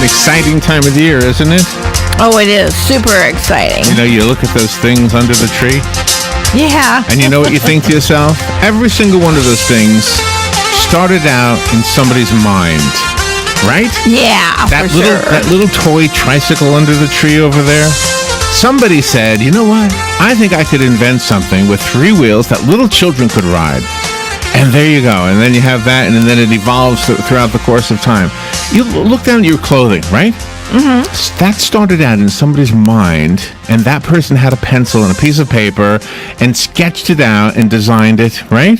an exciting time of the year, isn't it? Oh, it is super exciting. You know, you look at those things under the tree. Yeah. And you know what you think to yourself? Every single one of those things started out in somebody's mind, right? Yeah, That little toy tricycle under the tree over there. Somebody said, you know what? I think I could invent something with 3 wheels that little children could ride. And there you go. And then you have that, and then it evolves throughout the course of time. You look down at your clothing, right? Mm-hmm. That started out in somebody's mind, and that person had a pencil and a piece of paper and sketched it out and designed it, right?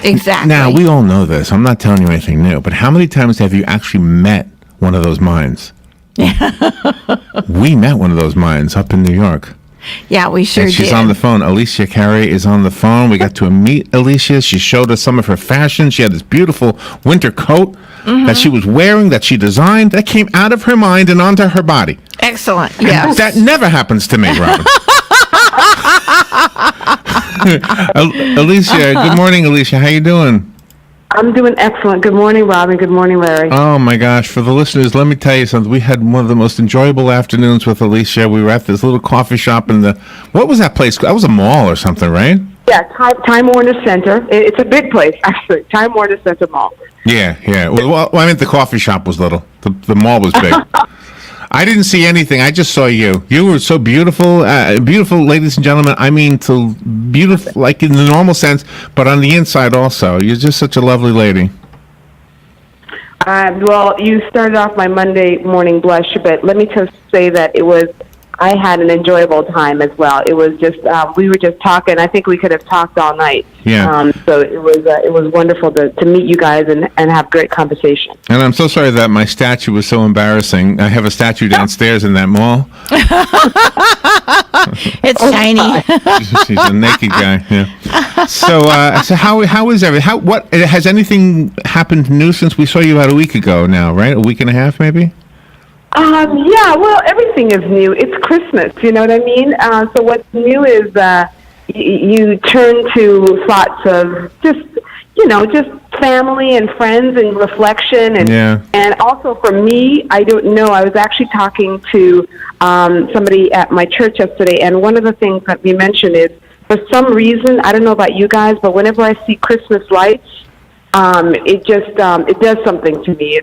Exactly. Now, we all know this. I'm not telling you anything new, but how many times have you actually met one of those minds? We met one of those minds up in New York. Yeah, we sure and she's did. on the phone. Elesia Carey is on the phone. We got to meet Elesia. She showed us some of her fashion. She had this beautiful winter coat that she was wearing, that she designed, that came out of her mind and onto her body. Excellent. Yes. That never happens to me, Robin. Elesia, good morning, Elesia. How you doing? I'm doing excellent. Good morning, Robin. Good morning, Larry. Oh, my gosh. For the listeners, let me tell you something. We had one of the most enjoyable afternoons with Elesia. We were at this little coffee shop in the... What was that place? That was a mall or something, right? Yeah, Time Warner Center. It's a big place, actually. Time Warner Center Mall. Yeah. Well, I meant the coffee shop was little. The mall was big. I didn't see anything. I just saw you. You were so beautiful. Beautiful, ladies and gentlemen. I mean, to beautiful, like in the normal sense, but on the inside also. You're just such a lovely lady. Well, you started off my Monday morning blush, but let me just say that I had an enjoyable time as well. It was just, we were just talking. I think we could have talked all night. Yeah. So it was wonderful to meet you guys and have great conversation. And I'm so sorry that my statue was so embarrassing. I have a statue downstairs in that mall. It's tiny. She's a naked guy. Yeah. So how is everything? What has anything happened new since we saw you about a week ago now? Right, a week and a half maybe. Yeah, well, everything is new. It's Christmas, you know what I mean? So what's new is you turn to thoughts of just family and friends and reflection. And also for me, I don't know, I was actually talking to somebody at my church yesterday, and one of the things that we mentioned is, for some reason, I don't know about you guys, but whenever I see Christmas lights, it does something to me.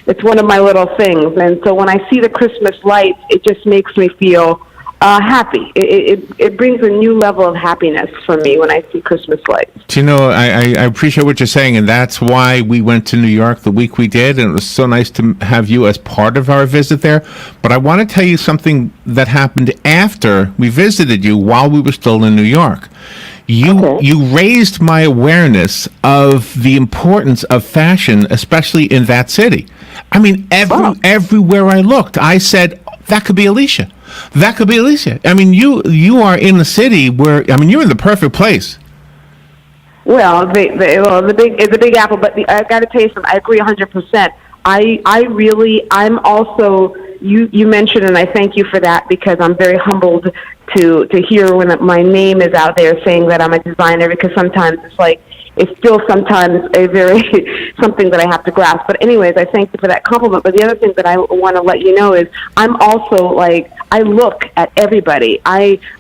It's one of my little things, and so when I see the Christmas lights, it just makes me feel happy. It brings a new level of happiness for me when I see Christmas lights. You know, I appreciate what you're saying, and that's why we went to New York the week we did, and it was so nice to have you as part of our visit there. But I want to tell you something that happened after we visited you while we were still in New York. You raised my awareness of the importance of fashion, especially in that city. I mean, everywhere I looked, I said, that could be Elesia. That could be Elesia. I mean, you are in the city where, I mean, you're in the perfect place. Well, it's a big apple, but I got to tell you something. I agree 100%. I'm also, you mentioned, and I thank you for that, because I'm very humbled to hear when my name is out there saying that I'm a designer, because sometimes it's still sometimes a very something that I have to grasp. But anyways, I thank you for that compliment. But the other thing that I want to let you know is I'm also I look at everybody.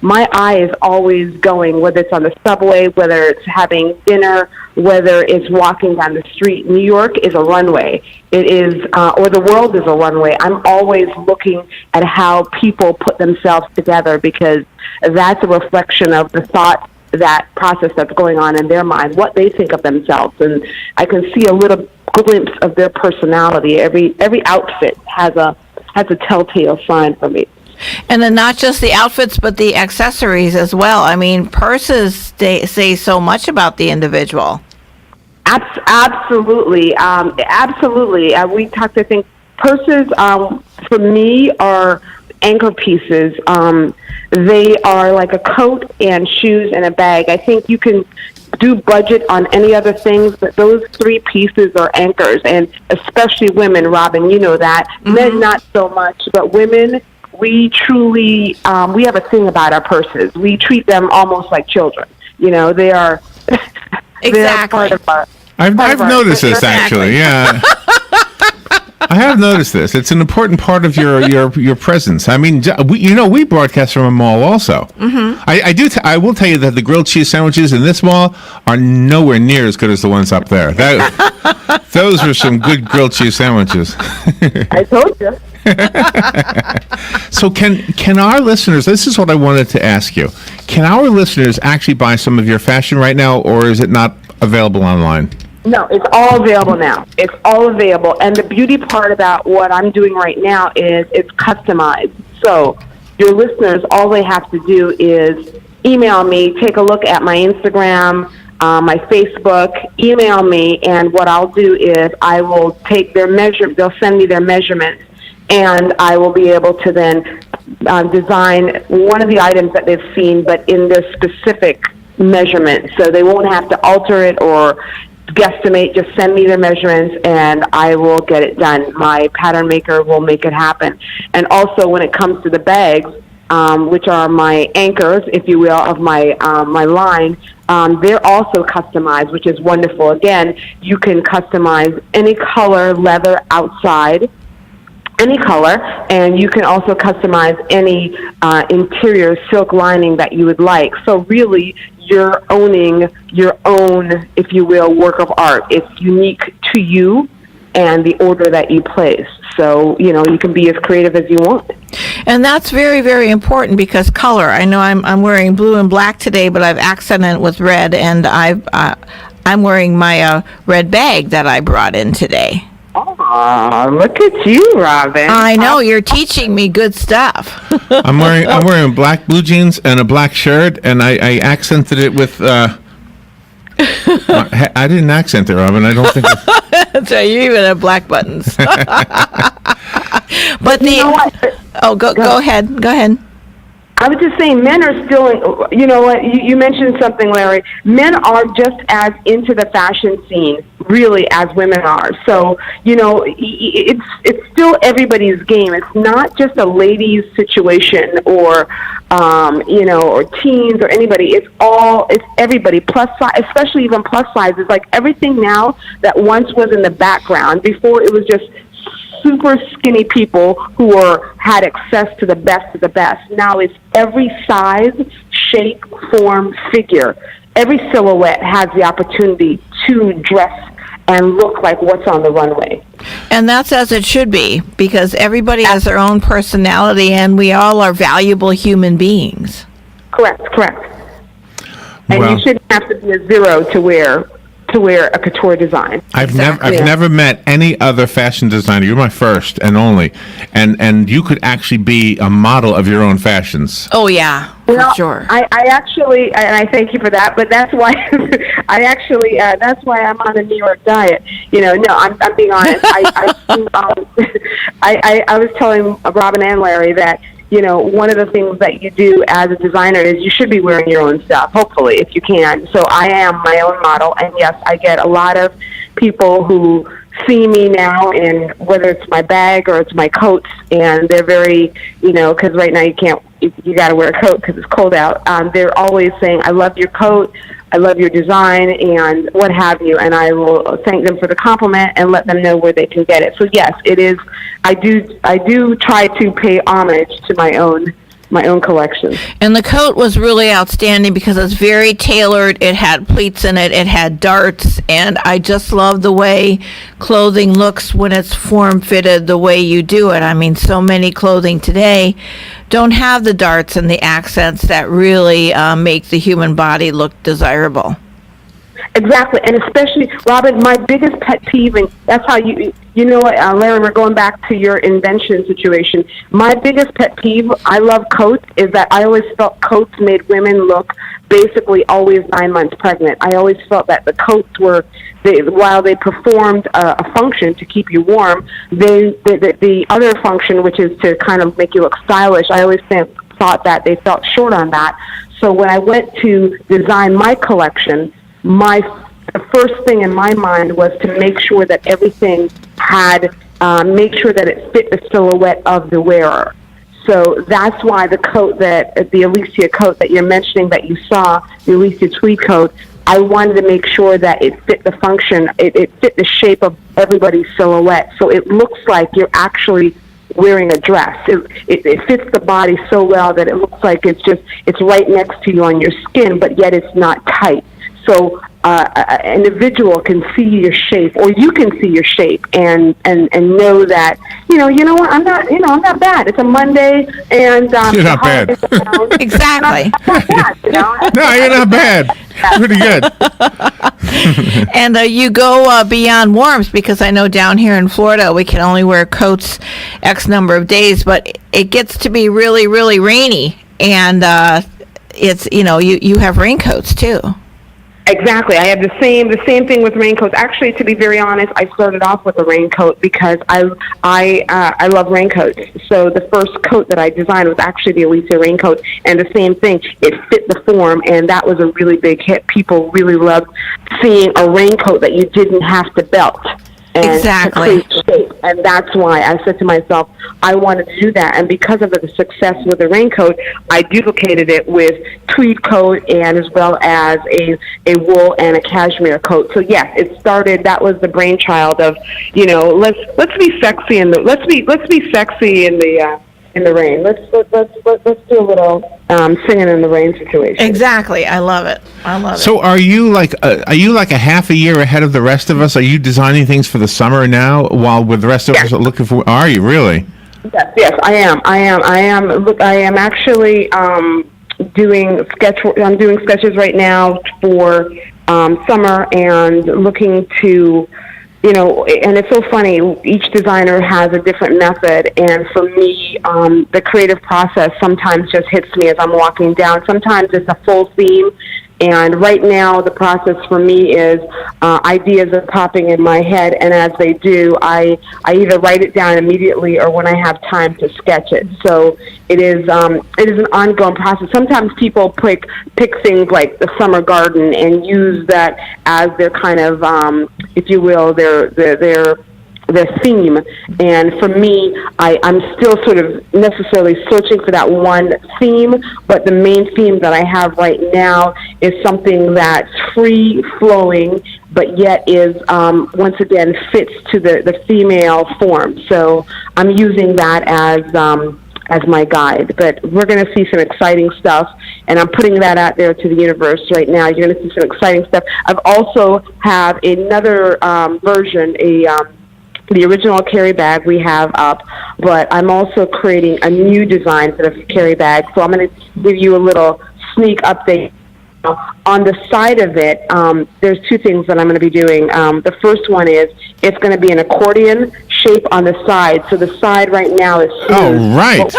My eye is always going, whether it's on the subway, whether it's having dinner, whether it's walking down the street. New York is a runway. It is, or the world is a runway. I'm always looking at how people put themselves together, because that's a reflection of the thought, that process that's going on in their mind, what they think of themselves. And I can see a little glimpse of their personality. Every outfit has a telltale sign for me. And then not just the outfits, but the accessories as well. I mean, purses say so much about the individual. Absolutely. We talked, I think, purses for me are anchor pieces. They are like a coat and shoes and a bag. I think you can do budget on any other things, but those 3 pieces are anchors, and especially women, Robin, you know that. Mm-hmm. Men, not so much, but women, we truly, we have a thing about our purses. We treat them almost like children. You know, they are, exactly. They are part of our... I've noticed this, actually, yeah. I have noticed this. It's an important part of your presence. I mean, we broadcast from a mall also. Mm-hmm. I will tell you that the grilled cheese sandwiches in this mall are nowhere near as good as the ones up there. Those are some good grilled cheese sandwiches. I told you. So can our listeners, this is what I wanted to ask you, can our listeners actually buy some of your fashion right now, or is it not available online? No, it's all available now. It's all available. And the beauty part about what I'm doing right now is it's customized. So your listeners, all they have to do is email me, take a look at my Instagram, my Facebook, email me, and what I'll do is I will take their they'll send me their measurements, and I will be able to then design one of the items that they've seen, but in their specific measurement. So they won't have to alter it or guesstimate. Just send me their measurements, and I will get it done. My pattern maker will make it happen. And also, when it comes to the bags, which are my anchors, if you will, of my my line, they're also customized, which is wonderful. Again, you can customize any color leather outside, any color, and you can also customize any interior silk lining that you would like. So really, you're owning your own, if you will, work of art. It's unique to you and the order that you place. So, you can be as creative as you want. And that's very, very important because color. I know I'm wearing blue and black today, but I've accented it with red, and I'm wearing my red bag that I brought in today. Oh, look at you, Robin. I know, you're teaching me good stuff. I'm wearing black blue jeans and a black shirt, and I accented it with. I didn't accent it, Robin. I don't think. So you even have black buttons. But go ahead. Go ahead. I was just saying, men are still, you know what, you mentioned something, Larry. Men are just as into the fashion scene, really, as women are. So, it's still everybody's game. It's not just a ladies' situation or, or teens or anybody. It's everybody. Plus size, especially even plus size, is like everything now that once was in the background. Before, it was just super skinny people who had access to the best of the best. Now it's every size, shape, form, figure. Every silhouette has the opportunity to dress and look like what's on the runway. And that's as it should be, because everybody has their own personality, and we all are valuable human beings. Correct. And you shouldn't have to be a zero to wear a couture design. I've never met any other fashion designer. You're my first and only, and you could actually be a model of your own fashions. Oh yeah, for sure. I actually, and I thank you for that. But that's why that's why I'm on a New York diet. No, I'm being honest. I was telling Robin and Larry that. One of the things that you do as a designer is you should be wearing your own stuff, hopefully, if you can. So I am my own model, and yes, I get a lot of people who see me now, and whether it's my bag or it's my coats, and they're very, because right now you got to wear a coat because it's cold out. They're always saying, I love your coat, I love your design, and what have you, and I will thank them for the compliment and let them know where they can get it. So yes, it is. I do try to pay homage to my own collection. And the coat was really outstanding because it's very tailored. It had pleats in it. It had darts. And I just love the way clothing looks when it's form-fitted the way you do it. I mean, so many clothing today don't have the darts and the accents that really make the human body look desirable. Exactly, and especially, Robin, my biggest pet peeve, and that's how Larry, we're going back to your invention situation. My biggest pet peeve, I love coats, is that I always felt coats made women look basically always 9 months pregnant. I always felt that the coats while they performed a function to keep you warm, the other function, which is to kind of make you look stylish, I always thought that they felt short on that. So when I went to design my collection, the first thing in my mind was to make sure that everything make sure that it fit the silhouette of the wearer. So that's why the coat the Elesia coat that you're mentioning that you saw, the Elesia tweed coat, I wanted to make sure that it fit the function, it fit the shape of everybody's silhouette, so it looks like you're actually wearing a dress. It fits the body so well that it looks like it's right next to you on your skin, but yet it's not tight. So an individual can see your shape, or you can see your shape, and know that you know what, I'm not bad. It's a Monday, and you're not bad. Exactly. Not bad, you know? No, you're not bad. Pretty good. And you go beyond warms, because I know down here in Florida we can only wear coats X number of days, but it gets to be really, really rainy, and it's you have raincoats too. Exactly. I have the same thing with raincoats. Actually, to be very honest, I started off with a raincoat because I love raincoats. So the first coat that I designed was actually the Elesia raincoat, and the same thing. It fit the form, and that was a really big hit. People really loved seeing a raincoat that you didn't have to belt. And exactly. To create shape. And that's why I said to myself, I wanted to do that. And because of the success with the raincoat, I duplicated it with tweed coat, and as well as a wool and a cashmere coat. So yes, it started. That was the brainchild of, let's be sexy in the rain. Let's do a little singing in the rain situation. Exactly. I love it. So are you like a half a year ahead of the rest of us? Are you designing things for the summer now, while with the rest of us are looking for? Are you really? Yes, I am. Look, I am actually doing I'm doing sketches right now for summer, and looking to. And it's so funny, each designer has a different method, and for me, the creative process sometimes just hits me as I'm walking down. Sometimes it's a full theme, and right now the process for me is ideas are popping in my head, and as they do, I either write it down immediately or when I have time to sketch it. So it is an ongoing process. Sometimes people pick things like the summer garden and use that as their kind of, if you will, their theme. And for me, I'm still sort of necessarily searching for that one theme, but the main theme that I have right now is something that's free-flowing, but yet is, once again, fits to the female form. So I'm using that as my guide. But we're going to see some exciting stuff, and I'm putting that out there to the universe right now. You're going to see some exciting stuff. I've also have another version, the original Carey bag we have up, but I'm also creating a new design for the Carey bag. So I'm going to give you a little sneak update. On the side of it, there's two things that I'm going to be doing. The first one is it's going to be an accordion shape on the side. So the side right now is smooth. Oh, right.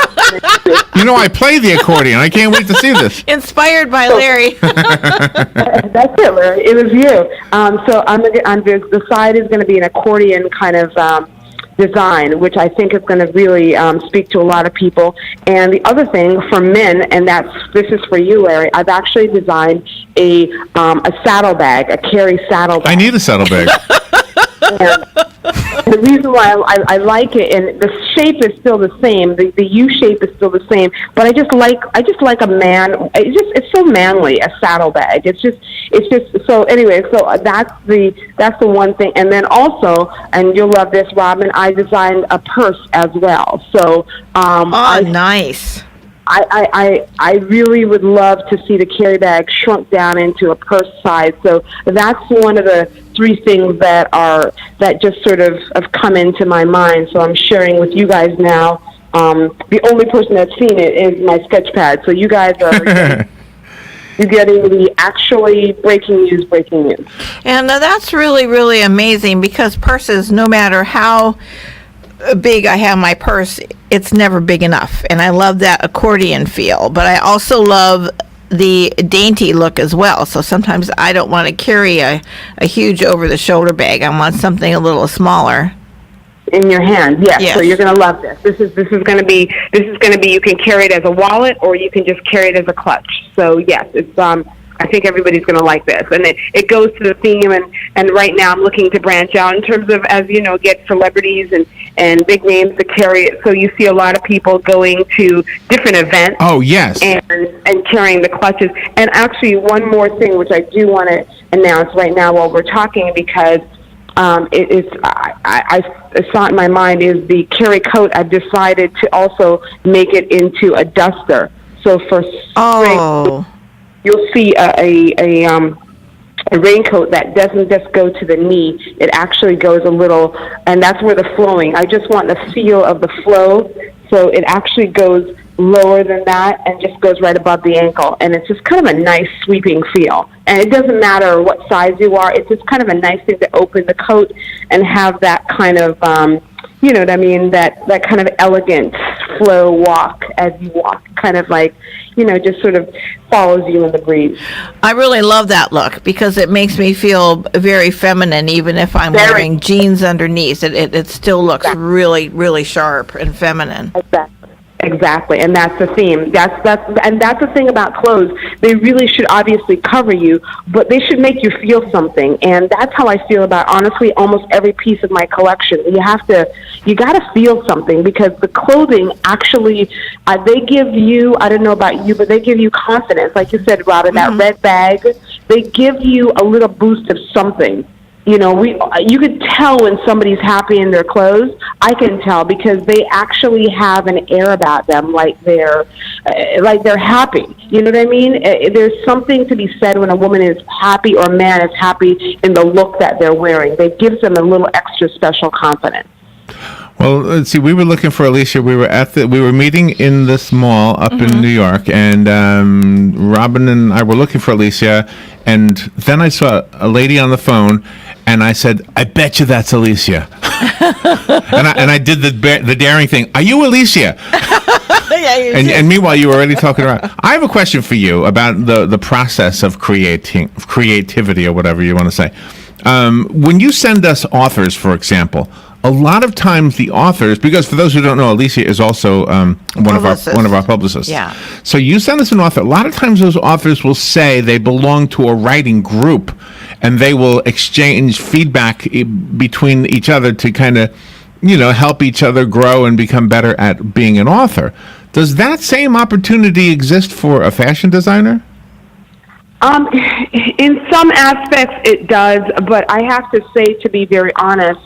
I play the accordion. I can't wait to see this. Inspired by Larry. That's it, Larry. It was you. So the side is going to be an accordion kind of design, which I think is going to really speak to a lot of people. And the other thing for men, and this is for you, Larry, I've actually designed a saddlebag, a Carey saddlebag. I need a saddlebag. And the reason why I like it, and the shape is still the same, the U shape is still the same, but I just like a man. It's so manly, a saddlebag. It's just so anyway. So that's the one thing, and then also, and you'll love this, Robin, I designed a purse as well. So nice. I really would love to see the Carey bag shrunk down into a purse size. So that's one of the three things that just sort of have come into my mind. So I'm sharing with you guys now. The only person that's seen it is my sketch pad. So you guys are you're getting the actually breaking news. And that's really, really amazing, because purses, no matter how big I have my purse, it's never big enough, and I love that accordion feel, but I also love the dainty look as well. So sometimes I don't want to carry a huge over-the-shoulder bag. I want something a little smaller in your hand. Yes. So you're going to love this. This is going to be you can carry it as a wallet, or you can just carry it as a clutch. So yes, it's I think everybody's going to like this. And it goes to the theme, and right now I'm looking to branch out in terms of, as you know, get celebrities and big names to carry it. So you see a lot of people going to different events. Oh, yes. And carrying the clutches. And actually, one more thing, which I do want to announce right now while we're talking, because it is, I saw it in my mind, is the Carey coat. I've decided to also make it into a duster. So for spring, you'll see a raincoat that doesn't just go to the knee. It actually goes a little, and that's where the flowing. I just want the feel of the flow, so it actually goes lower than that and just goes right above the ankle. And it's just kind of a nice sweeping feel. And it doesn't matter what size you are. It's just kind of a nice thing to open the coat and have that kind of, you know what I mean, that kind of elegant flow walk as you walk, kind of like, you know, just sort of follows you in the breeze. I really love that look because it makes me feel very feminine, even if I'm wearing jeans underneath. It still looks really, really sharp and feminine. Exactly, and that's the theme. That's the thing about clothes. They really should obviously cover you, but they should make you feel something. And that's how I feel about, honestly, almost every piece of my collection. You got to feel something, because the clothing actually, they give you, I don't know about you, but they give you confidence. Like you said, Robin, that red bag, they give you a little boost of something. You know, you could tell when somebody's happy in their clothes. I can tell because they actually have an air about them, like they're happy. You know what I mean? There's something to be said when a woman is happy or a man is happy in the look that they're wearing. It gives them a little extra special confidence. Well, let's see. We were looking for Elesia. We were meeting in this mall up in New York, and Robin and I were looking for Elesia, and then I saw a lady on the phone, and I said, "I bet you that's Elesia." and I did the daring thing. Are you Elesia? Yeah, you did. And meanwhile, you were already talking around. I have a question for you about the process of creativity, or whatever you want to say. When you send us authors, for example, a lot of times the authors, because for those who don't know, Elesia is also one of our publicists. Yeah. So you send us an author. A lot of times those authors will say they belong to a writing group, and they will exchange feedback between each other to kind of, you know, help each other grow and become better at being an author. Does that same opportunity exist for a fashion designer? In some aspects it does, but I have to say, to be very honest,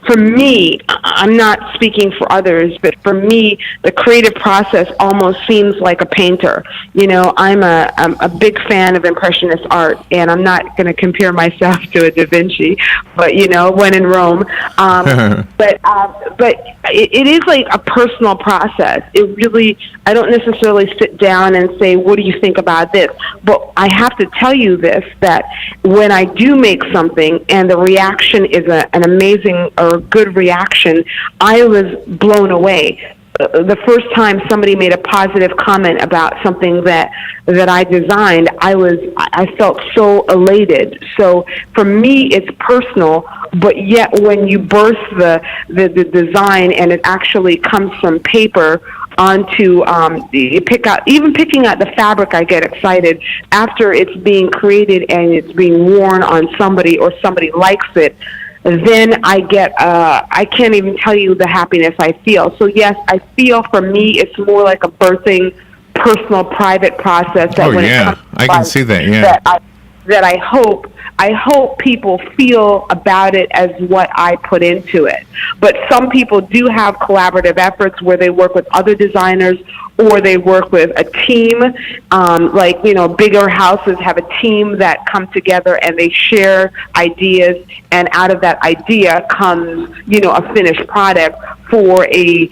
for me, I'm not speaking for others, but for me, the creative process almost seems like a painter. You know, I'm a big fan of Impressionist art, and I'm not going to compare myself to a Da Vinci, but, you know, when in Rome. But it is like a personal process. It really, I don't necessarily sit down and say, what do you think about this? But I have to tell you this, that when I do make something and the reaction is an amazing or good reaction, I was blown away. The first time somebody made a positive comment about something that I designed, I felt so elated. So for me, it's personal, but yet when you birth the design and it actually comes from paper onto picking out the fabric, I get excited after it's being created and it's being worn on somebody or somebody likes it. Then I get, I can't even tell you the happiness I feel. So yes, I feel for me it's more like a birthing, personal, private process. That when it comes to I can see that. Yeah, that I hope people feel about it as what I put into it. But some people do have collaborative efforts where they work with other designers or they work with a team. Like, you know, bigger houses have a team that come together and they share ideas, and out of that idea comes, you know, a finished product. For a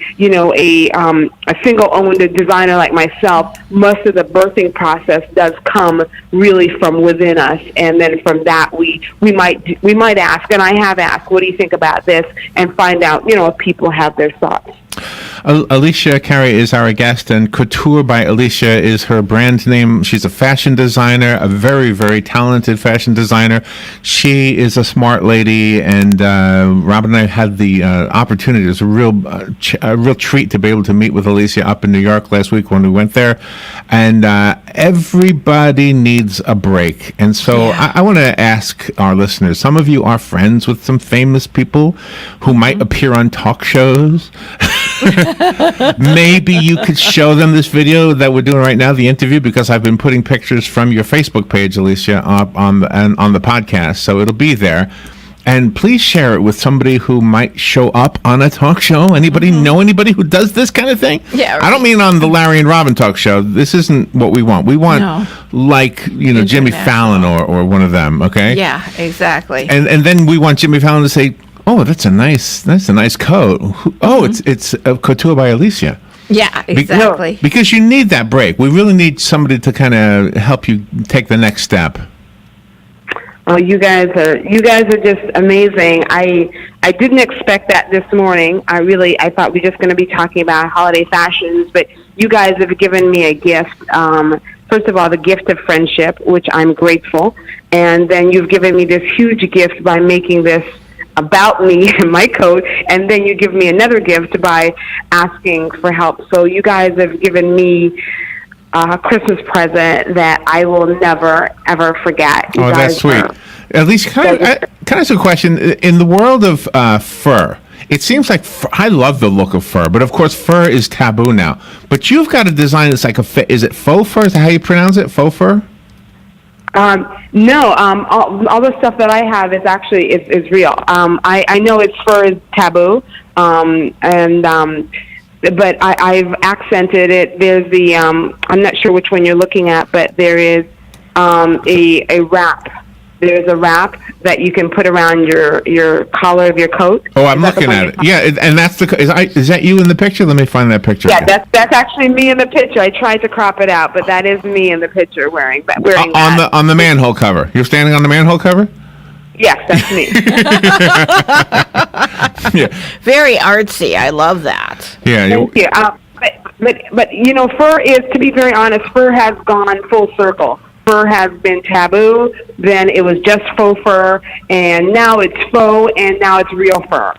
single-owned designer like myself, most of the birthing process does come really from within us, and then from that we might ask, and I have asked, what do you think about this, and find out, you know, if people have their thoughts. Elesia Carey is our guest, and Couture by Elesia is her brand name. She's a fashion designer, a very, very talented fashion designer. She is a smart lady, and Robin and I had the opportunity. It was a real treat to be able to meet with Elesia up in New York last week when we went there. And everybody needs a break. And so I want to ask our listeners, some of you are friends with some famous people who might appear on talk shows. Maybe you could show them this video that we're doing right now, the interview, because I've been putting pictures from your Facebook page, Elesia, up on the podcast, so it'll be there. And please share it with somebody who might show up on a talk show. Anybody know anybody who does this kind of thing? Yeah, right. I don't mean on the Larry and Robin talk show. This isn't what we want. We want Jimmy Fallon or one of them. Okay. Yeah, exactly. And then we want Jimmy Fallon to say, "Oh, that's a nice coat. Oh, it's Couture by Elesia." Yeah, exactly. Because you need that break. We really need somebody to kind of help you take the next step. Oh, you guys are just amazing. I didn't expect that this morning. I thought we were just going to be talking about holiday fashions, but you guys have given me a gift. First of all, the gift of friendship, which I'm grateful, and then you've given me this huge gift by making this about me and my coat, and then you give me another gift by asking for help. So you guys have given me a Christmas present that I will never, ever forget. You that's sweet. At least, can I ask a question? In the world of fur, it seems like I love the look of fur, but of course, fur is taboo now. But you've got a design that's like is it faux fur? Is that how you pronounce it? Faux fur? No, all the stuff that I have is actually is real. I know fur is taboo, but I've accented it. There's I'm not sure which one you're looking at, but there is a wrap. There's a wrap that you can put around your collar of your coat. Oh, I'm looking at it. Yeah, and that's is that you in the picture? Let me find that picture. Yeah, that's actually me in the picture. I tried to crop it out, but that is me in the picture wearing that. On the manhole cover. You're standing on the manhole cover? Yes, that's me. Yeah. Very artsy. I love that. Yeah. Thank you. But fur is, to be very honest, fur has gone full circle. Fur has been taboo, then it was just faux fur, and now it's faux, and now it's real fur.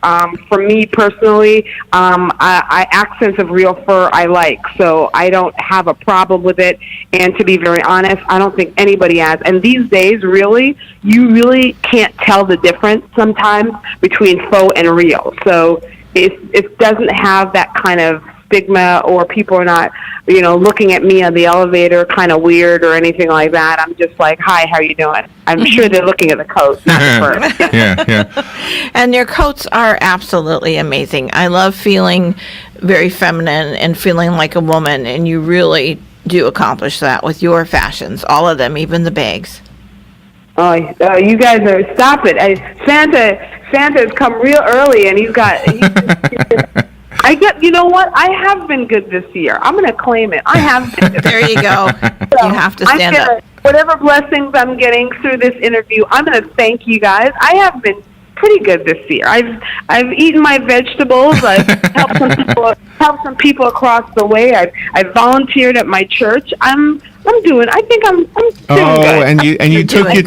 For me personally, accents of real fur I like, so I don't have a problem with it. And to be very honest, I don't think anybody has. And these days, you really can't tell the difference sometimes between faux and real. So it doesn't have that kind of stigma, or people are not, looking at me on the elevator kind of weird or anything like that. I'm just like, "Hi, how are you doing?" I'm sure they're looking at the coat, not the fur. Yeah. And your coats are absolutely amazing. I love feeling very feminine and feeling like a woman, and you really do accomplish that with your fashions, all of them, even the bags. Oh, you guys are, stop it. Santa's come real early, and he's you know what? I have been good this year. I'm going to claim it. I have been good. There you go. You have to stand up. Whatever blessings I'm getting through this interview, I'm going to thank you guys. I have been pretty good this year. I've eaten my vegetables. I've helped some people across the way. I've volunteered at my church. I think I'm doing good. And you took your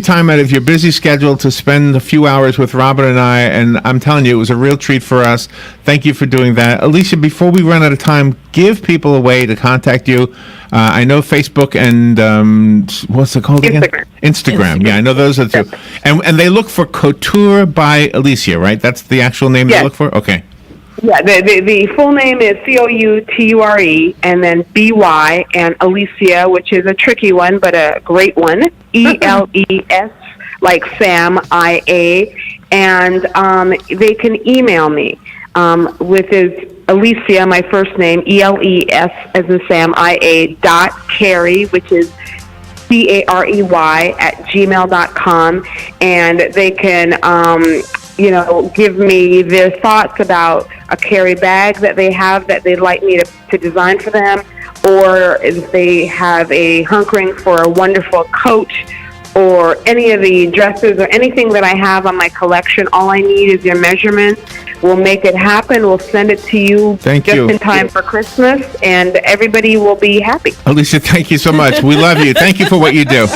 time out of your busy schedule to spend a few hours with Robin and I, and I'm telling you, it was a real treat for us. Thank you for doing that. Elesia, before we run out of time, give people a way to contact you. I know Facebook and what's it called again? Instagram. Yeah, I know those are the two. And they look for Couture by Elesia, right? That's the actual name they look for? Okay. Yeah, the full name is Couture, and then BY, and Elesia, which is a tricky one, but a great one, ELES, like Sam, IA, and they can email me with his Elesia, my first name, ELES, as in Sam, IA, .Carey, which is CAREY @gmail.com, and they can give me their thoughts about a Carey bag that they have that they'd like me to design for them, or if they have a hankering for a wonderful coat or any of the dresses or anything that I have on my collection. All I need is your measurements. We'll make it happen. We'll send it to you Thank just you. in time for Christmas, and everybody will be happy. Alicia, thank you so much. We love you. Thank you for what you do.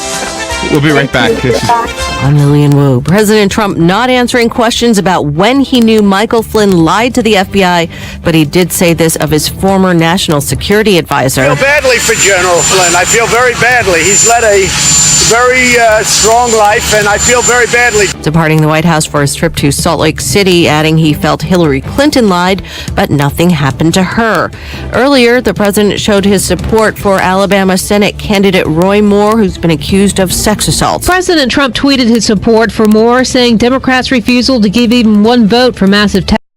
We'll be right back. This is- I'm Lillian Wu. President Trump not answering questions about when he knew Michael Flynn lied to the FBI, but he did say this of his former national security advisor. I feel badly for General Flynn. I feel very badly. He's led a very strong life, and I feel very badly. Departing the White House for his trip to Salt Lake City, adding he felt Hillary Clinton lied, but nothing happened to her. Earlier, the president showed his support for Alabama Senate candidate Roy Moore, who's been accused of sex assault. President Trump tweeted his support for Moore, saying Democrats' refusal to give even one vote for massive tax